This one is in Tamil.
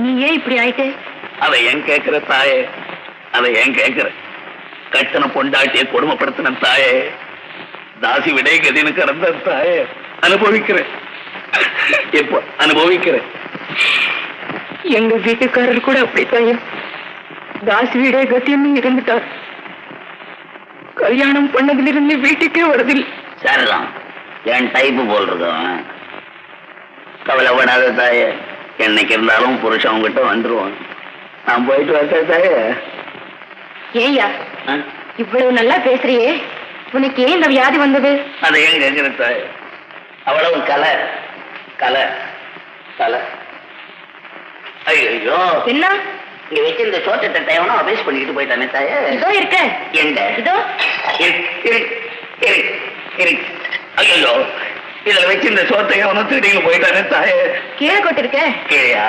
நீ ஏன் இப்படி ஆயிட்டே? அதை ஏன் கேட்கிற தாயே? அதை ஏன் கேட்கிற? கட்டண பொண்டாட்டிய கொடுமைப்படுத்தின தாயே, தாசி விடை கதின்னு கடந்த தாயே, அனுபவிக்கிறேன். எப்போ அனுபவிக்கிறேன். எங்க வீட்டுக்காரர் கூட அப்படித்தாயே தாசி விடை கத்தின்னு இருந்துட்டார். கல்யாணம் பண்ணதிலிருந்து வீட்டுக்கே வருதில்லை. சரிதான், என் டைப்பு போல் இருக்கவன். கவலைப்படாத தாயே, என்னைக்கு இருந்தாலும் புருஷன் உங்ககிட்ட வந்துருவான். நான் போயிட்டு வரேன் தாயே. ஏய்யா, இவ்வளவு நல்லா பேசுறியே, உனக்கு ஏன் இந்த வியாதி வந்தது? அதை ஏன் கேட்கிற தாயே? அவ்வளவு கலை கலை கலை. ஐயோ, என்ன இங்க வச்சு இந்த சோட்டத்தை தேவனா அபேஸ் பண்ணிக்கிட்டு போயிட்டானே தாயே. இதோ இருக்க. எங்க? இதோ. ஐயோ, இதுல வச்சு இந்த சோத்தை எவனோ திருடிங்க போயிட்டானே தாயே. கீழே கொட்டிருக்க. கீழே